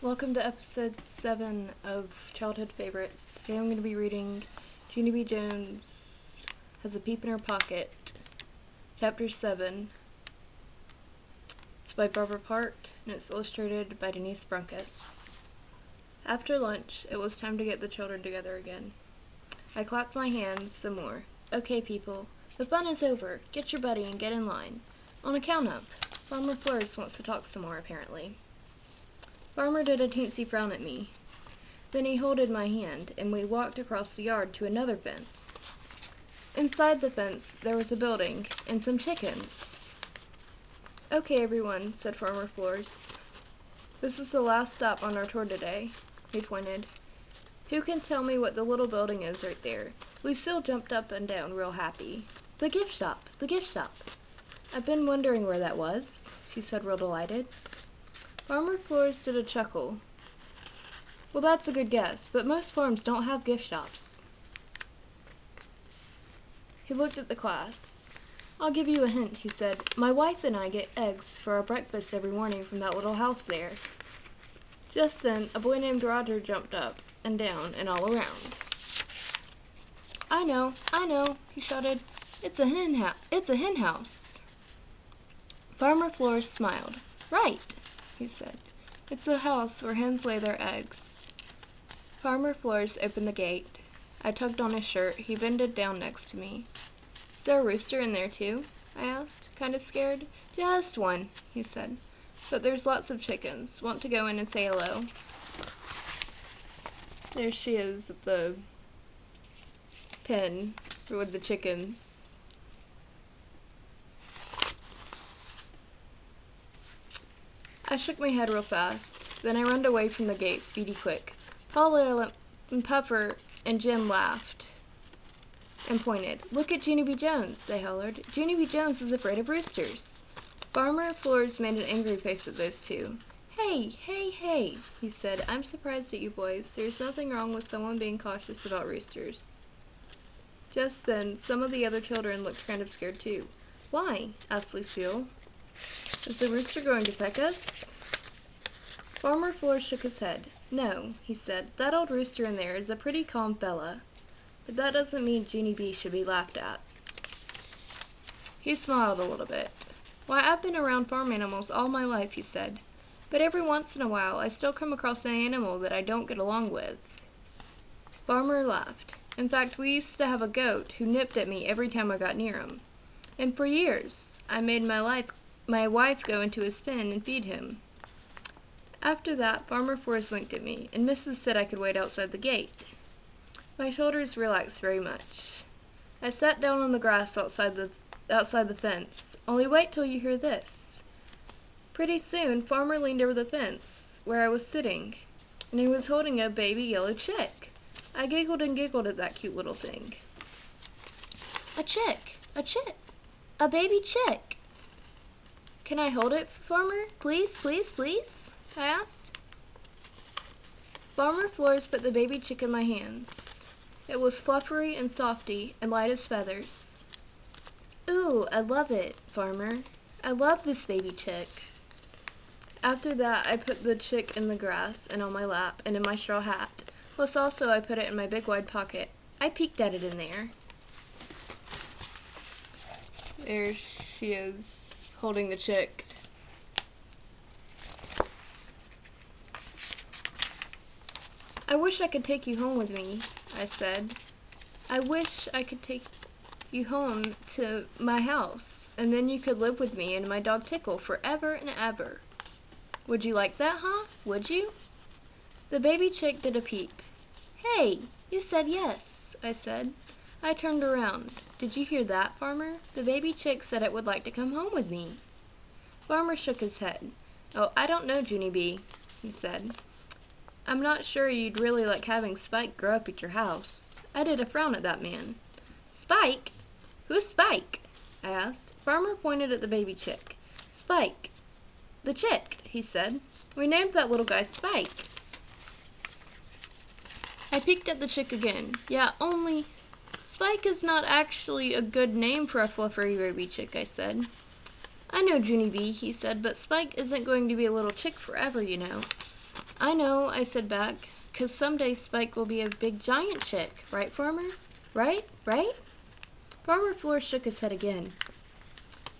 Welcome to episode 7 of Childhood Favorites. Today I'm going to be reading Junie B Jones Has a Peep in Her Pocket, Chapter 7. It's by Barbara Park, and it's illustrated by Denise Brunkus. After lunch, it was time to get the children together again. I clapped my hands some more. Okay, people, the fun is over. Get your buddy and get in line. On account of, Farmer Flores wants to talk some more, apparently. Farmer did a teensy frown at me. Then he holded my hand, and we walked across the yard to another fence. Inside the fence, there was a building, and some chickens. Okay, everyone, said Farmer Flores. This is the last stop on our tour today, he pointed. Who can tell me what the little building is right there? Lucille jumped up and down real happy. The gift shop! The gift shop! I've been wondering where that was, she said real delighted. Farmer Flores did a chuckle. Well, that's a good guess, but most farms don't have gift shops. He looked at the class. I'll give you a hint, he said. My wife and I get eggs for our breakfast every morning from that little house there. Just then, a boy named Roger jumped up and down and all around. I know, he shouted. It's a henhouse. Farmer Flores smiled. Right, he said. It's a house where hens lay their eggs. Farmer Flores opened the gate. I tugged on his shirt. He bended down next to me. Is there a rooster in there too? I asked, kind of scared. Just one, he said. But there's lots of chickens. Want to go in and say hello? There she is at the pen with the chickens. I shook my head real fast. Then I runned away from the gate, speedy quick. Paula and Puffer and Jim laughed and pointed. Look at Junie B Jones, they hollered. Junie B Jones is afraid of roosters. Farmer Flores made an angry face at those two. Hey, he said. I'm surprised at you boys. There's nothing wrong with someone being cautious about roosters. Just then, some of the other children looked kind of scared too. Why? Asked Lucille. Is the rooster going to peck us? Farmer Flores shook his head. No, he said. That old rooster in there is a pretty calm fella. But that doesn't mean Junie B should be laughed at. He smiled a little bit. Why, I've been around farm animals all my life, he said. But every once in a while I still come across an animal that I don't get along with. Farmer laughed. In fact, we used to have a goat who nipped at me every time I got near him. And for years, I made my wife go into his pen and feed him. After that, Farmer Flores winked at me, and Mrs. said I could wait outside the gate. My shoulders relaxed very much. I sat down on the grass outside the fence. Only wait till you hear this. Pretty soon, Farmer leaned over the fence, where I was sitting, and he was holding a baby yellow chick. I giggled and giggled at that cute little thing. A baby chick. Can I hold it, Farmer? Please, I asked. Farmer Flores put the baby chick in my hands. It was fluffery and softy and light as feathers. Ooh, I love it, Farmer. I love this baby chick. After that, I put the chick in the grass and on my lap and in my straw hat. Plus also I put it in my big wide pocket. I peeked at it in there. There she is, holding the chick. I wish I could take you home with me, I said. I wish I could take you home to my house, and then you could live with me and my dog Tickle forever and ever. Would you like that, huh? Would you? The baby chick did a peep. Hey, you said yes, I said. I turned around. Did you hear that, Farmer? The baby chick said it would like to come home with me. Farmer shook his head. Oh, I don't know, Junie B, he said. I'm not sure you'd really like having Spike grow up at your house. I did a frown at that man. Spike? Who's Spike? I asked. Farmer pointed at the baby chick. Spike. The chick, he said. We named that little guy Spike. I peeked at the chick again. Yeah, only Spike is not actually a good name for a fluffery baby chick, I said. I know, Junie B, he said, but Spike isn't going to be a little chick forever, you know. I know, I said back, 'cause someday Spike will be a big giant chick, right, Farmer? Right? Right? Farmer Floor shook his head again.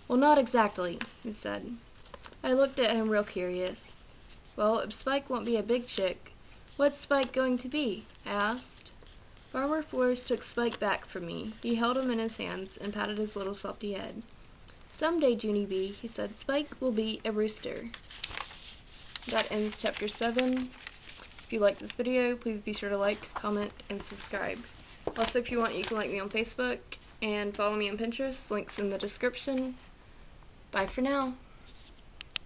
Well, not exactly, he said. I looked at him real curious. Well, if Spike won't be a big chick, what's Spike going to be? I asked. Farmer Floors took Spike back from me. He held him in his hands and patted his little softy head. Someday, Junie B, he said, Spike will be a rooster. That ends chapter 7. If you like this video, please be sure to like, comment, and subscribe. Also, if you want, you can like me on Facebook and follow me on Pinterest. Links in the description. Bye for now.